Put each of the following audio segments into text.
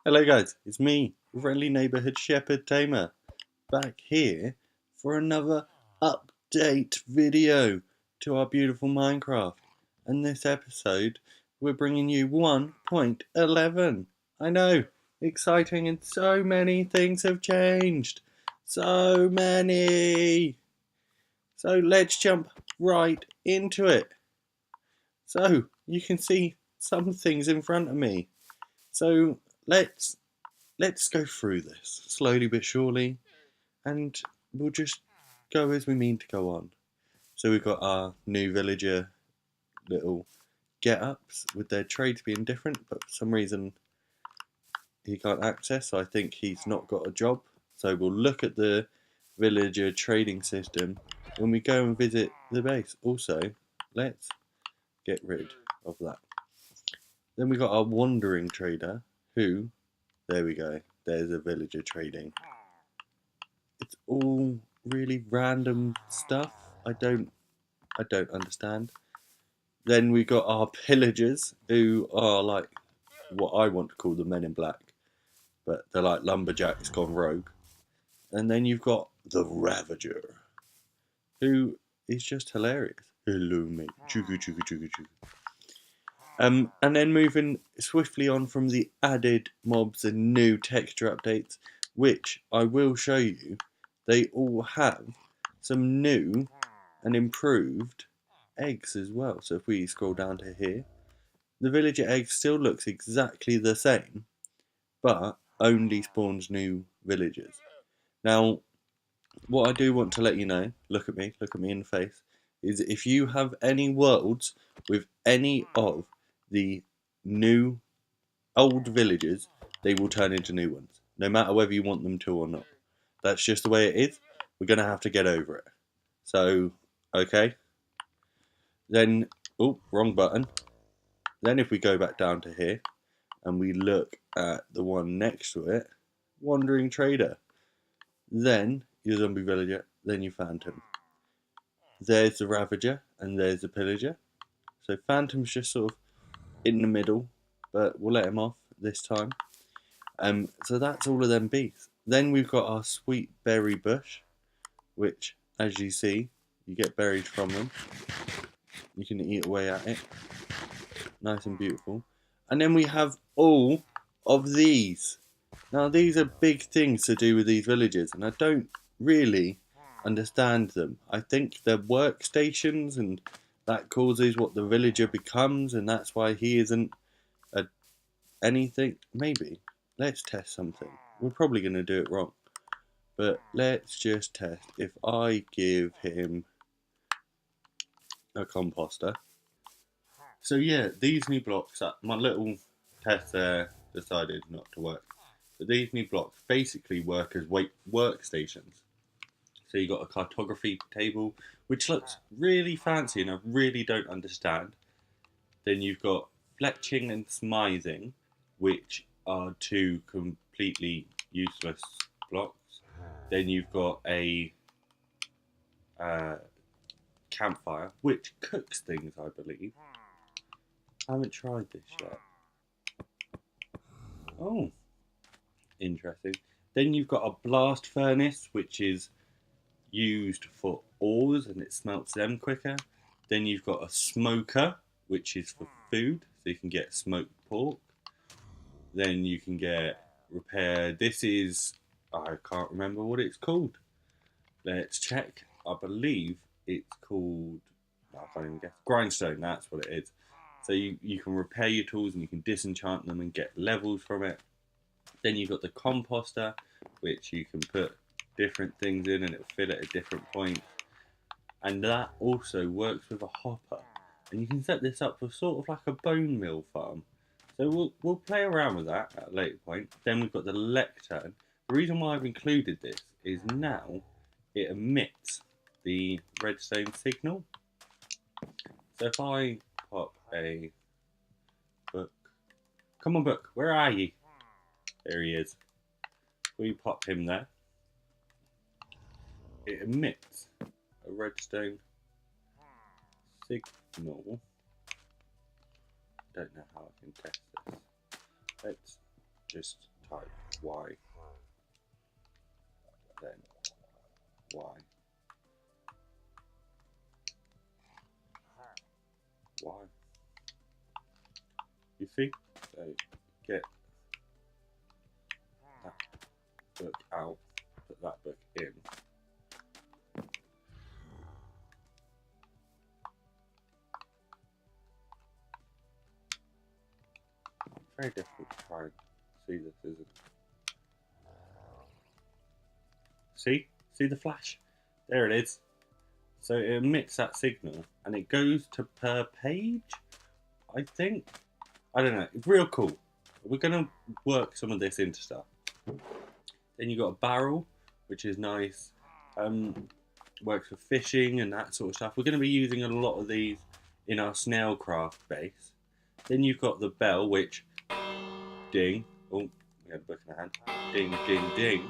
Hello guys, it's me, your friendly neighbourhood shepherd tamer, back here for another update video to our beautiful Minecraft. And this episode, we're bringing you 1.11. I know, exciting, and so many things have changed. So many! So let's jump right into it. So, you can see some things in front of me. So, let's go through this slowly but surely, and we'll just go as we mean to go on. So we've got our new villager little get-ups with their trades being different, but for some reason he can't access, so I think he's not got a job. So we'll look at the villager trading system when we go and visit the base. Also, let's get rid of that. Then we got our wandering trader, who, there we go, there's a villager trading. It's all really random stuff. I don't understand. Then we got our pillagers, who are like what I want to call the Men in Black, but they're like lumberjacks gone rogue. And then you've got the Ravager, who is just hilarious. Hello, mate. Chugga chugga chugga chugga. And then moving swiftly on from the added mobs and new texture updates, which I will show you, they all have some new and improved eggs as well. So if we scroll down to here, the villager egg still looks exactly the same, but only spawns new villagers. Now, what I do want to let you know, look at me in the face, is if you have any worlds with any of the new old villagers, they will turn into new ones, no matter whether you want them to or not. That's just the way it is. We're going to have to get over it. So, okay. Then, oh, wrong button. Then if we go back down to here, and we look at the one next to it, Wandering Trader, then your Zombie Villager, then your Phantom. There's the Ravager, and there's the Pillager. So Phantom's just sort of in the middle, but we'll let him off this time. So that's all of them beasts. Then we've got our sweet berry bush, which, as you see, you get berries from them. You can eat away at it. Nice and beautiful. And then we have all of these. Now, these are big things to do with these villages, and I don't really understand them. I think they're workstations, and that causes what the villager becomes, and that's why he isn't anything. Maybe. Let's test something. We're probably going to do it wrong, but let's just test. If I give him a composter. So yeah, these new blocks, my little test there decided not to work. But these new blocks basically work as workstations. So you've got a cartography table, which looks really fancy and I really don't understand. Then you've got fletching and smithing, which are two completely useless blocks. Then you've got a campfire, which cooks things, I believe. I haven't tried this yet. Oh, interesting. Then you've got a blast furnace, which is used for ores and it smelts them quicker. Then you've got a smoker, which is for food, so you can get smoked pork. Then you can get repair. This is, I can't remember what it's called. Let's check. I believe it's called, I can't even guess. Grindstone, that's what it is. So you can repair your tools and you can disenchant them and get levels from it. Then you've got the composter, which you can put different things in and it'll fill it at different points. And that also works with a hopper. And you can set this up for sort of like a bone meal farm. So we'll play around with that at a later point. Then we've got the lectern. The reason why I've included this is now it emits the redstone signal. So if I pop a book, come on book, where are you? There he is. We pop him there. It emits a redstone signal. I don't know how I can test this. Let's just type Y, then Y, Y. You see? So get that book out, put that book in. Very difficult to try and see this, isn't it? See the flash? There it is. So it emits that signal and it goes to per page, I think. I don't know. It's real cool. We're going to work some of this into stuff. Then you've got a barrel, which is nice. Works for fishing and that sort of stuff. We're going to be using a lot of these in our snailcraft base. Then you've got the bell, which ding. Oh, we had a book in our hand. Ding, ding, ding.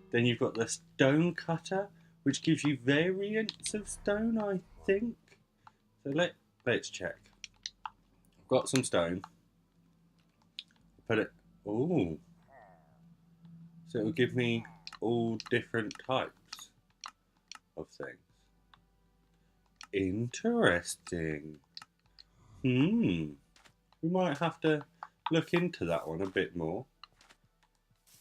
Then you've got the stone cutter, which gives you variants of stone, I think. So let's check. I've got some stone. Put it. Oh. So it will give me all different types of things. Interesting. We might have to look into that one a bit more.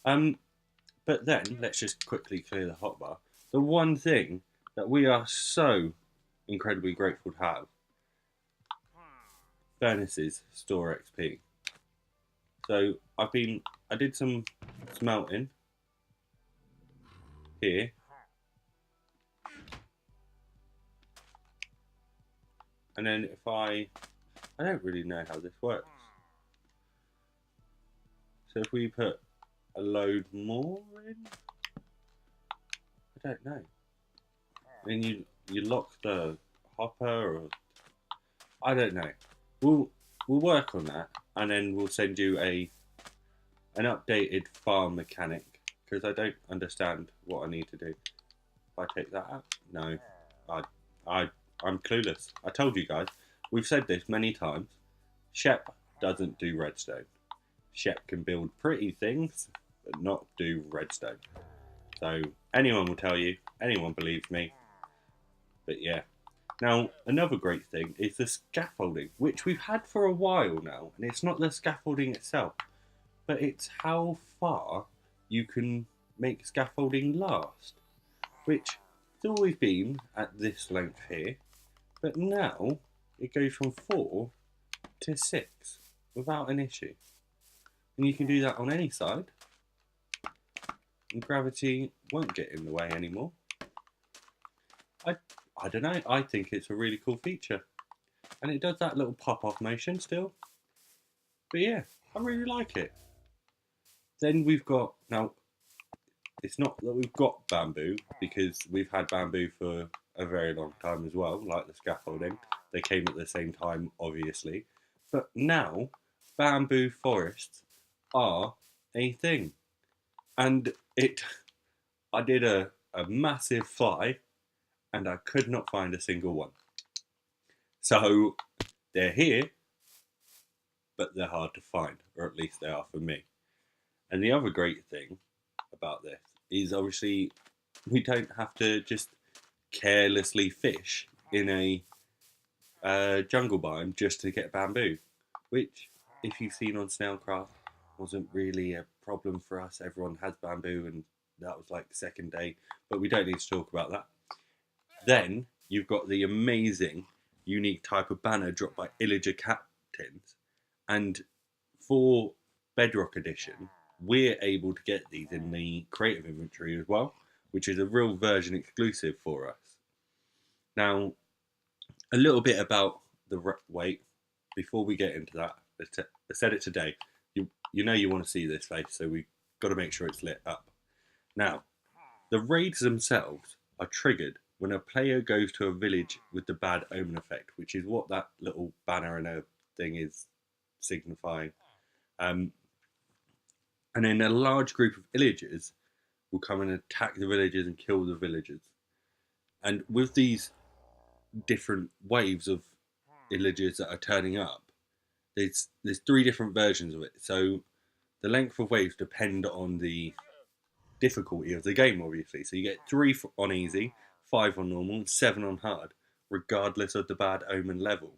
But then let's just quickly clear the hotbar. The one thing that we are so incredibly grateful to have: furnaces store XP. So I did some smelting here. And then if I don't really know how this works. So if we put a load more in, I don't know. Then you lock the hopper, or I don't know. We'll work on that, and then we'll send you an updated farm mechanic, because I don't understand what I need to do. If I take that out, no, I'm clueless. I told you guys, we've said this many times. Shep doesn't do redstone. Shep can build pretty things, but not do redstone. So anyone will tell you, anyone believes me. But yeah. Now, another great thing is the scaffolding, which we've had for a while now. And it's not the scaffolding itself, but it's how far you can make scaffolding last. Which it's always been at this length here, but now it goes from 4 to 6 without an issue. And you can do that on any side, and gravity won't get in the way anymore. I don't know, I think it's a really cool feature. And it does that little pop-off motion still. But yeah, I really like it. Then we've got, now, it's not that we've got bamboo, because we've had bamboo for a very long time as well, like the scaffolding. They came at the same time, obviously. But now, bamboo forests are a thing. And I did a massive fly, and I could not find a single one. So they're here, but they're hard to find, or at least they are for me. And the other great thing about this is obviously we don't have to just carelessly fish in a jungle biome just to get bamboo, which, if you've seen on Snailcraft, wasn't really a problem for us. Everyone has bamboo, and that was like the second day, but we don't need to talk about that. Then you've got the amazing unique type of banner dropped by Illager Captains, and for Bedrock Edition we're able to get these in the creative inventory as well, which is a real version exclusive for us. Now, a little bit about the wait before we get into that. I said it today. You know you want to see this face, so we've got to make sure it's lit up. Now, the raids themselves are triggered when a player goes to a village with the bad omen effect, which is what that little banner and a thing is signifying. And then a large group of villagers will come and attack the villagers and kill the villagers. And with these different waves of villagers that are turning up, there's 3 different versions of it. So the length of waves depend on the difficulty of the game, obviously. So you get 3 on easy, 5 on normal, and 7 on hard, regardless of the bad omen level.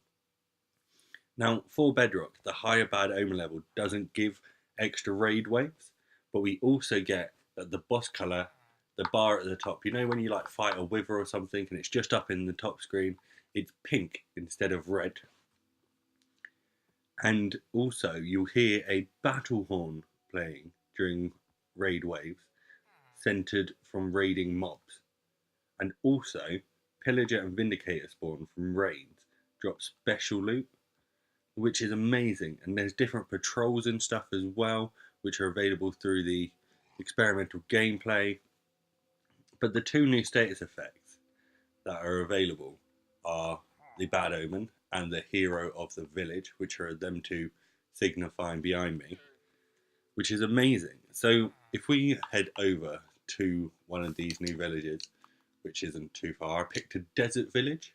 Now, for Bedrock, the higher bad omen level doesn't give extra raid waves, but we also get the boss colour, the bar at the top. You know when you like fight a wither or something and it's just up in the top screen, it's pink instead of red. And also you'll hear a battle horn playing during raid waves, centered from raiding mobs. And also, Pillager and Vindicator spawn from raids drop special loot, which is amazing. And there's different patrols and stuff as well, which are available through the experimental gameplay. But the 2 new status effects that are available are the Bad Omen and the Hero of the Village, which are them 2 signifying behind me, which is amazing. So if we head over to one of these new villages, which isn't too far, I picked a desert village,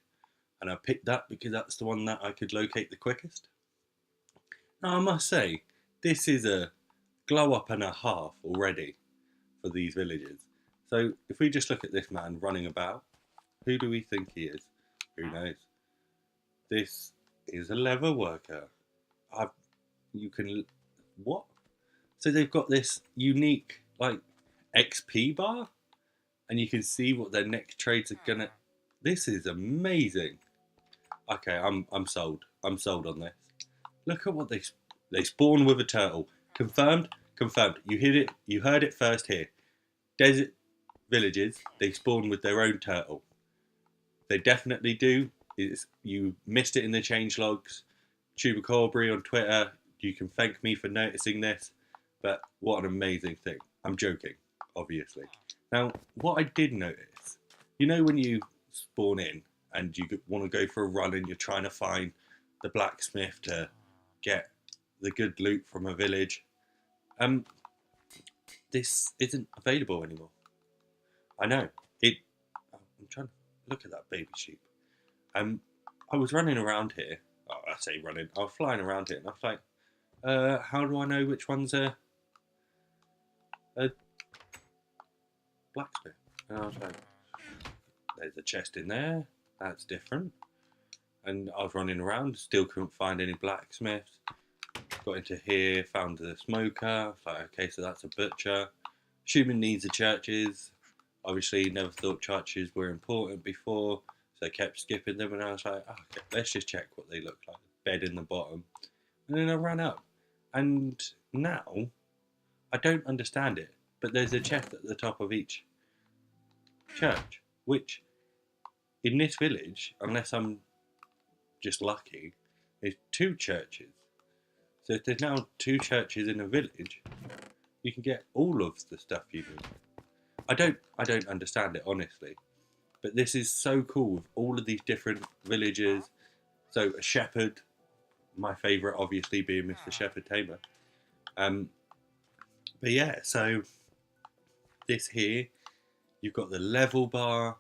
and I picked that because that's the one that I could locate the quickest. Now I must say, this is a glow up and a half already for these villages. So if we just look at this man running about, who do we think he is? Who knows? This is a leather worker. You can, what? So they've got this unique like XP bar, and you can see what their next trades are gonna. This is amazing. Okay, I'm sold. I'm sold on this. Look at what they spawn with a turtle. Confirmed. Confirmed. You heard it first here. Desert villages, they spawn with their own turtle. They definitely do. You missed it in the change logs. Tuber Corbury on Twitter, you can thank me for noticing this, but what an amazing thing. I'm joking, obviously. Now, what I did notice, you know when you spawn in and you want to go for a run and you're trying to find the blacksmith to get the good loot from a village, this isn't available anymore. I know. I'm trying to look at that baby sheep. I was running around here. Oh, I say running. I was flying around here, and I was like, how do I know which one's a blacksmith? And I was like, there's a chest in there. That's different. And I was running around, still couldn't find any blacksmiths. Got into here, found the smoker. I was like, okay, so that's a butcher. Human needs the churches. Obviously, never thought churches were important before, so I kept skipping them. And I was like, oh, okay, let's just check what they look like. Bed in the bottom. And then I ran up. And now, I don't understand it, but there's a chest at the top of each church, which in this village, unless I'm just lucky, is 2 churches. So if there's now 2 churches in a village, you can get all of the stuff you need. I don't understand it, honestly. But this is so cool with all of these different villages. So a shepherd, my favourite obviously being Mr. Shepherd Tamer. But yeah, so this here, you've got the level bar,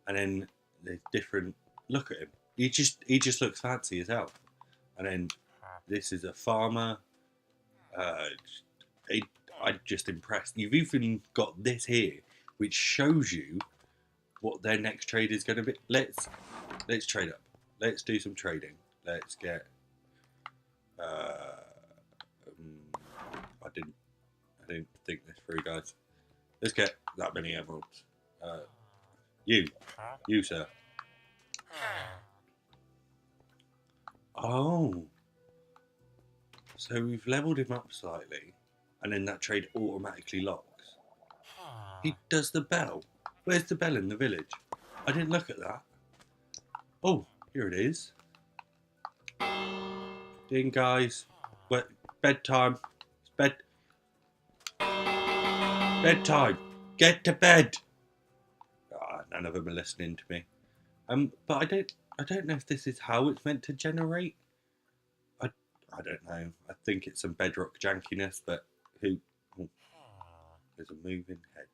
and then there's different. Look at him. He just looks fancy as hell. And then this is a farmer. I'm just impressed. You've even got this here, which shows you what their next trade is going to be. Let's trade up. Let's do some trading. Let's get. I didn't think this through, guys. Let's get that many emeralds. You, sir. Oh, so we've leveled him up slightly, and then that trade automatically locks. He does the bell. Where's the bell in the village? I didn't look at that. Oh, here it is. Ding, guys. Bedtime. It's bedtime. Get to bed. None of them are listening to me. But I don't know if this is how it's meant to generate. I don't know. I think it's some Bedrock jankiness, but who? Oh, there's a moving head.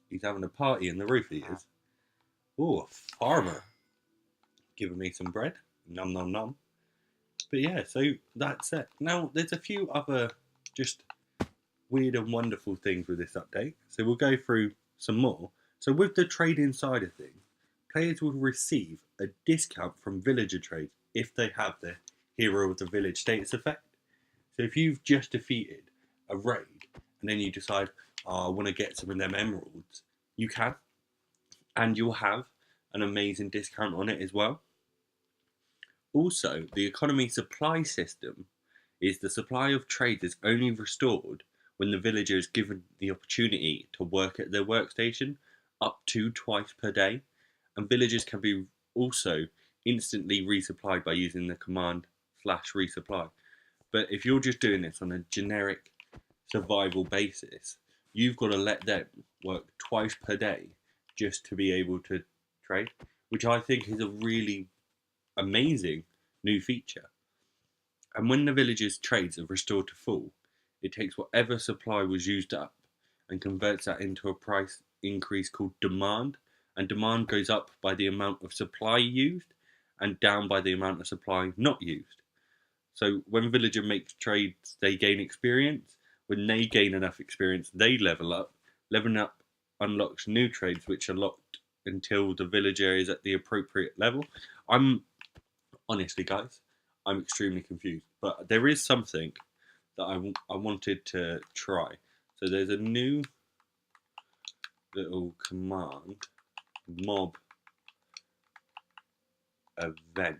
He's having a party in the roof. He is. Oh, a farmer giving me some bread. Nom nom nom. But yeah, so that's it. Now there's a few other just weird and wonderful things with this update. So we'll go through some more. So with the trading side of things, players will receive a discount from villager trades if they have the Hero of the Village status effect. So if you've just defeated a raid and then you decide, oh, I want to get some of them emeralds, you can, and you'll have an amazing discount on it as well. Also, the economy supply system is the supply of trades is only restored when the villager is given the opportunity to work at their workstation up to twice per day, and villagers can be also instantly resupplied by using the command /resupply. But if you're just doing this on a generic survival basis, you've got to let them work twice per day just to be able to trade, which I think is a really amazing new feature. And when the villager's trades are restored to full, it takes whatever supply was used up and converts that into a price increase called demand. And demand goes up by the amount of supply used and down by the amount of supply not used. So when villager makes trades, they gain experience. When they gain enough experience, they level up. Leveling up unlocks new trades, which are locked until the villager is at the appropriate level. Honestly, guys, I'm extremely confused. But there is something that I wanted to try. So there's a new little command, mob event.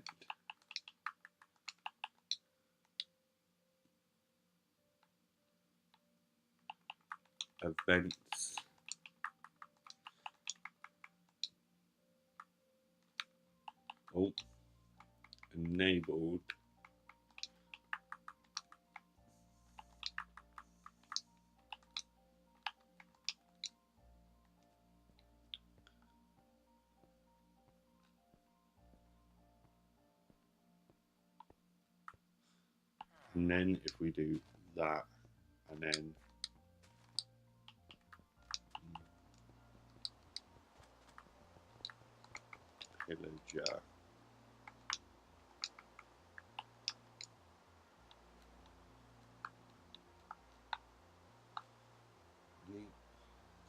Events. Oh, enabled. And then if we do that, and then pillager.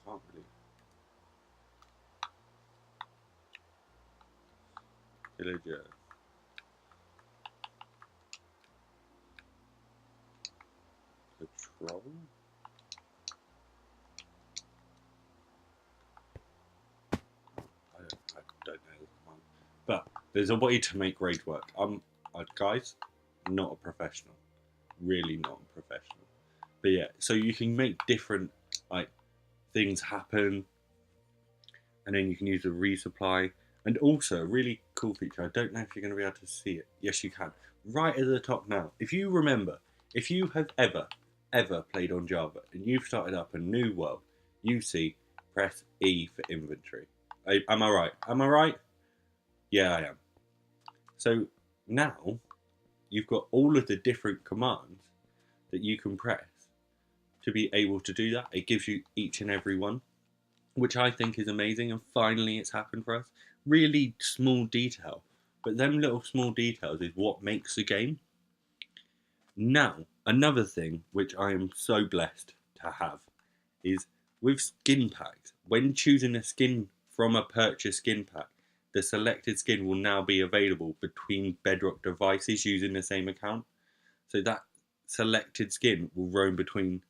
Can't really. Pillager. Patrol. I don't know the command, but there's a way to make raid work. Guys, not a professional, really not a professional. But yeah, so you can make different like things happen, and then you can use a resupply. And also a really cool feature. I don't know if you're going to be able to see it. Yes, you can. Right at the top now. If you remember, if you have ever played on Java and you've started up a new world, you see press E for inventory. Am I right? Am I right? Yeah, I am. So now you've got all of the different commands that you can press to be able to do that. It gives you each and every one, which I think is amazing. And finally, it's happened for us. Really small detail, but them little small details is what makes the game. Now, another thing which I am so blessed to have is with skin packs. When choosing a skin from a purchase skin pack, the selected skin will now be available between Bedrock devices using the same account. So that selected skin will roam between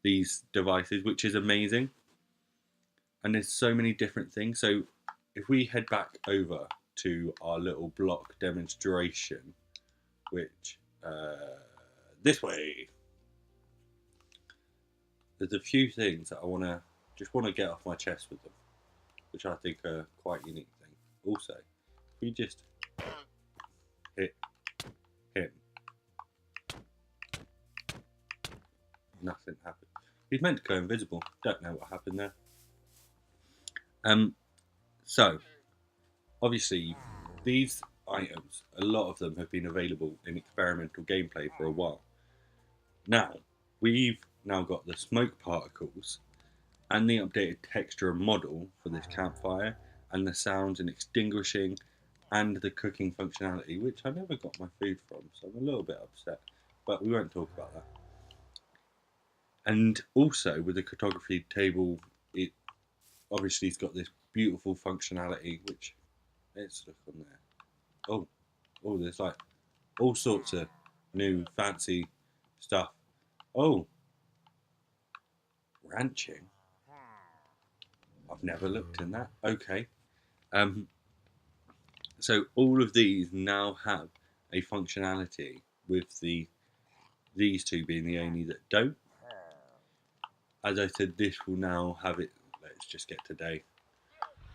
these devices, which is amazing. And there's so many different things. So if we head back over to our little block demonstration, which this way, there's a few things that I just want to get off my chest with them, which I think are quite unique things. Also, if we just hit him, nothing happened. He's meant to go invisible. Don't know what happened there. So obviously these items, a lot of them have been available in experimental gameplay for a while. Now we've got the smoke particles and the updated texture and model for this campfire, and the sounds and extinguishing, and the cooking functionality, which I never got my food from, so I'm a little bit upset, but we won't talk about that. And also with the cartography table, it obviously has got this beautiful functionality, which, let's look on there. Oh, there's like all sorts of new fancy stuff. Oh, ranching. I've never looked in that. Okay. Um, so all of these now have a functionality, with these two being the only that don't. As I said, this will now have it. Let's just get today.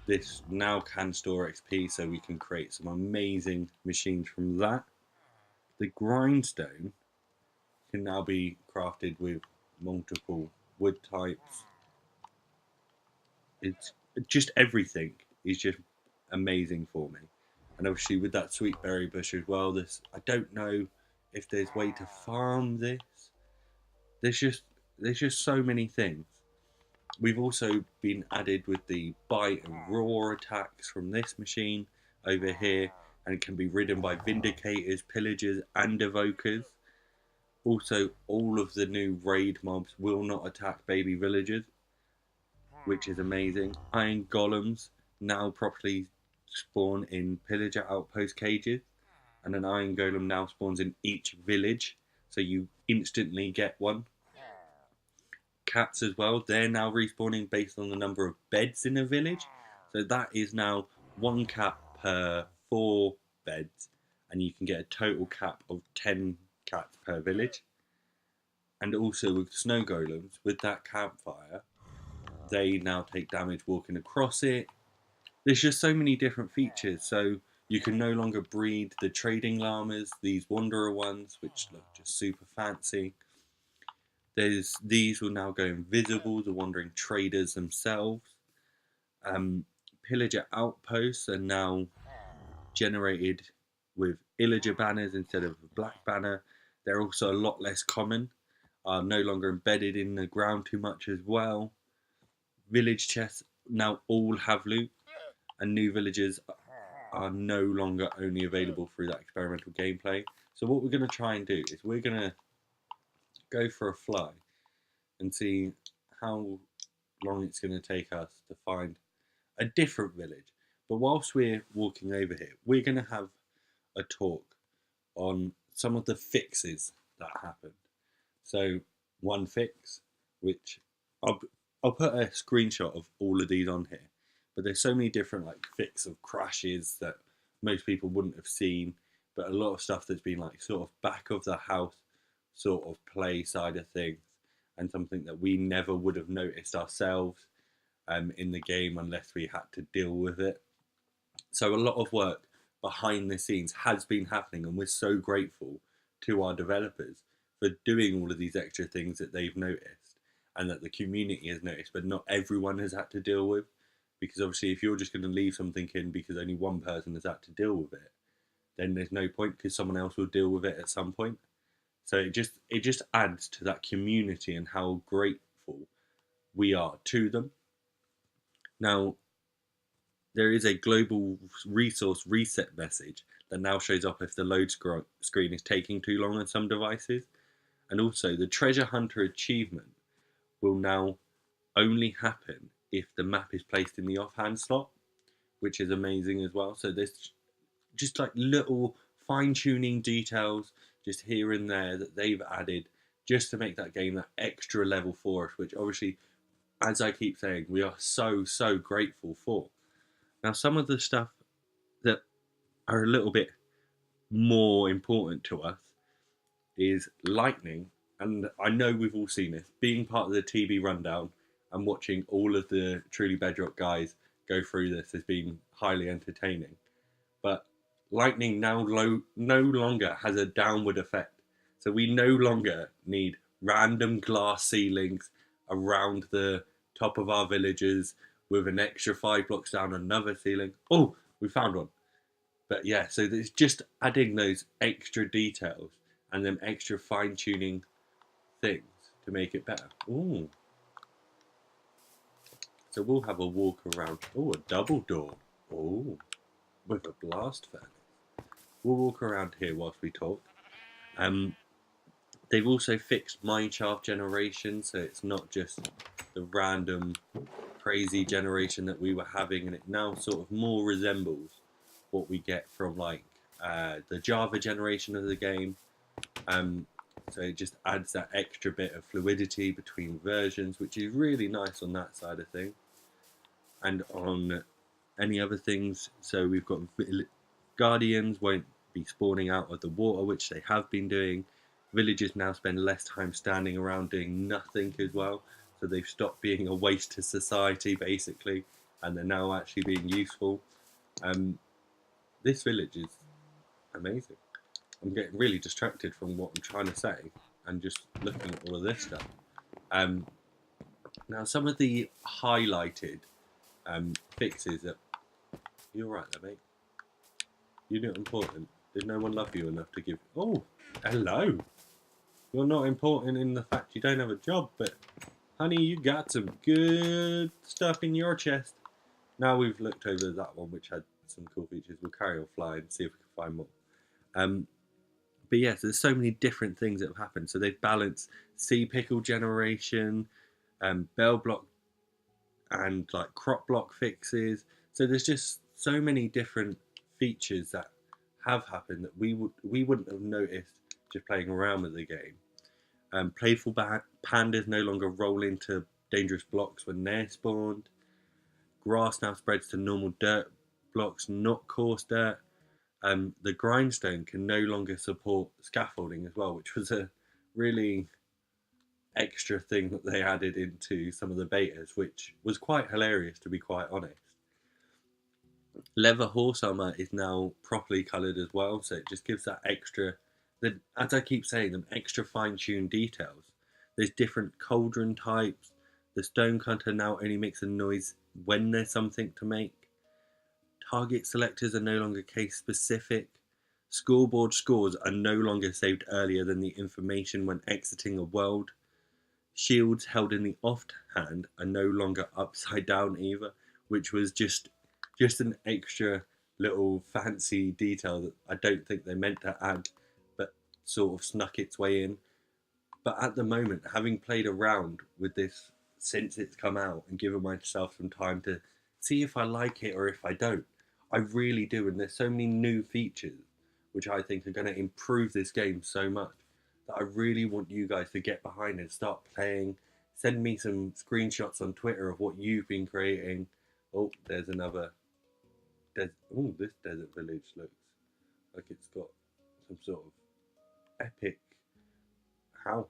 This now can store XP, so we can create some amazing machines from that. The grindstone can now be crafted with multiple wood types. It's just everything is just amazing for me. And obviously with that sweet berry bush as well, this, I don't know if there's way to farm this. There's just so many things. We've also been added with the bite and roar attacks from this machine over here, and it can be ridden by vindicators, pillagers, and evokers. Also, all of the new raid mobs will not attack baby villagers, which is amazing. Iron golems now properly spawn in pillager outpost cages, and an iron golem now spawns in each village, so you instantly get one. Cats as well, they're now respawning based on the number of beds in a village, so that is now one cat per 4 beds, and you can get a total cap of 10 cats per village. And also with snow golems, with that campfire, they now take damage walking across it. There's just so many different features. So you can no longer breed the trading llamas, these wanderer ones, which look just super fancy. These will now go invisible, the wandering traders themselves. Pillager outposts are now generated with illager banners instead of a black banner. They're also a lot less common, are no longer embedded in the ground too much as well. Village chests now all have loot, and new villages are no longer only available through that experimental gameplay. So what we're going to try and do is we're going to go for a fly and see how long it's going to take us to find a different village. But whilst we're walking over here, we're going to have a talk on some of the fixes that happened. So one fix, which I'll put a screenshot of all of these on here, but there's so many different like fix of crashes that most people wouldn't have seen, but a lot of stuff that's been like sort of back of the house sort of play side of things, and something that we never would have noticed ourselves in the game unless we had to deal with it. So a lot of work behind the scenes has been happening, and we're so grateful to our developers for doing all of these extra things that they've noticed and that the community has noticed, but not everyone has had to deal with. Because obviously if you're just going to leave something in because only one person has had to deal with it, then there's no point, because someone else will deal with it at some point. So it just adds to that community and how grateful we are to them. Now, there is a global resource reset message that now shows up if the load screen is taking too long on some devices. And also the treasure hunter achievement will now only happen if the map is placed in the offhand slot, which is amazing as well. So there's just like little fine-tuning details just here and there that they've added just to make that game that extra level for us, which obviously, as I keep saying, we are so grateful for. Now, some of the stuff that are a little bit more important to us is lightning. And I know we've all seen this, being part of the TB rundown and watching all of the Truly Bedrock guys go through this has been highly entertaining. But lightning now no longer has a downward effect. So we no longer need random glass ceilings around the top of our villages with an extra 5 blocks down another ceiling. Oh, we found one. But yeah, so it's just adding those extra details and then extra fine-tuning things to make it better. Ooh. So we'll have a walk around. Oh, a double door. Oh, with a blast furnace. We'll walk around here whilst we talk. They've also fixed mineshaft generation, so it's not just the random crazy generation that we were having, and it now sort of more resembles what we get from like the Java generation of the game. So it just adds that extra bit of fluidity between versions, which is really nice on that side of things. And on any other things, so we've got guardians won't be spawning out of the water, which they have been doing. Villagers now spend less time standing around doing nothing as well, so they've stopped being a waste to society basically, and they're now actually being useful. This village is amazing. I'm getting really distracted from what I'm trying to say and just looking at all of this stuff. Now some of the highlighted fixes that... You're right there, mate. You're not important. Did no one love you enough to give... Oh, hello. You're not important in the fact you don't have a job, but honey, you got some good stuff in your chest. Now we've looked over that one, which had some cool features. We'll carry on flying and see if we can find more. But yes, there's so many different things that have happened. So they've balanced sea pickle generation, bell block, and like crop block fixes. So there's just so many different features that have happened that we wouldn't have noticed just playing around with the game. Playful pandas no longer roll into dangerous blocks when they're spawned. Grass now spreads to normal dirt blocks, not coarse dirt. The grindstone can no longer support scaffolding as well, which was a really extra thing that they added into some of the betas, which was quite hilarious, to be quite honest. Leather horse armor is now properly coloured as well, so it just gives that extra, as I keep saying, them extra fine-tuned details. There's different cauldron types. The stone cutter now only makes a noise when there's something to make. Target selectors are no longer case specific. Scoreboard scores are no longer saved earlier than the information when exiting a world. Shields held in the offhand are no longer upside down either, which was just an extra little fancy detail that I don't think they meant to add, but sort of snuck its way in. But at the moment, having played around with this since it's come out and given myself some time to see if I like it or if I don't, I really do. And there's so many new features which I think are going to improve this game so much that I really want you guys to get behind and start playing. Send me some screenshots on Twitter of what you've been creating. Oh, there's another. Oh, this desert village looks like it's got some sort of epic house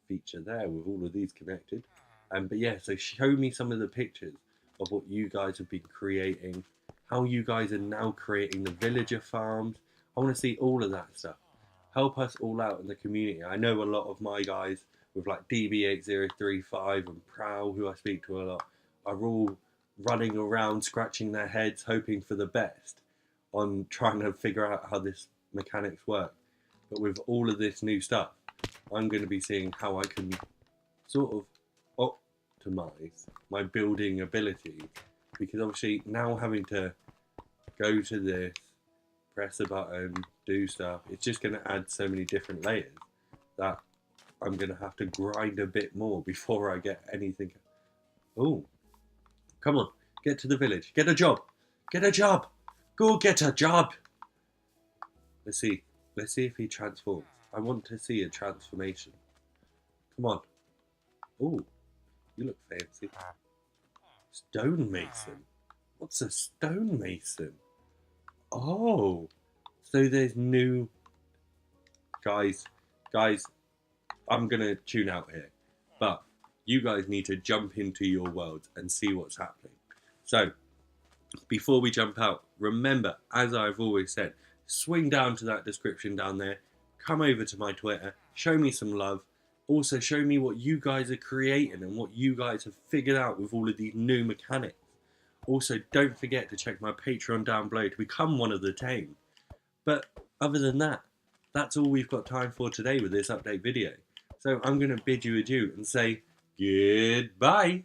feature there with all of these connected. But yeah, so show me some of the pictures of what you guys have been creating, how you guys are now creating the villager farms. I want to see all of that stuff. Help us all out in the community. I know a lot of my guys with like DB8035 and Prowl, who I speak to a lot, are all running around scratching their heads hoping for the best on trying to figure out how this mechanics work. But with all of this new stuff, I'm going to be seeing how I can sort of optimize my building ability, because obviously now having to go to this, press a button, do stuff, it's just going to add so many different layers that I'm going to have to grind a bit more before I get anything. Oh, come on, get to the village, get a job, go get a job. Let's see if he transforms. I want to see a transformation. Come on. Oh, you look fancy. Stonemason. What's a stonemason? Oh, so there's new... Guys, I'm going to tune out here. But you guys need to jump into your worlds and see what's happening. So, before we jump out, remember, as I've always said, swing down to that description down there. Come over to my Twitter. Show me some love. Also, show me what you guys are creating and what you guys have figured out with all of these new mechanics. Also, don't forget to check my Patreon down below to become one of the 10. But other than that, that's all we've got time for today with this update video. So I'm going to bid you adieu and say goodbye.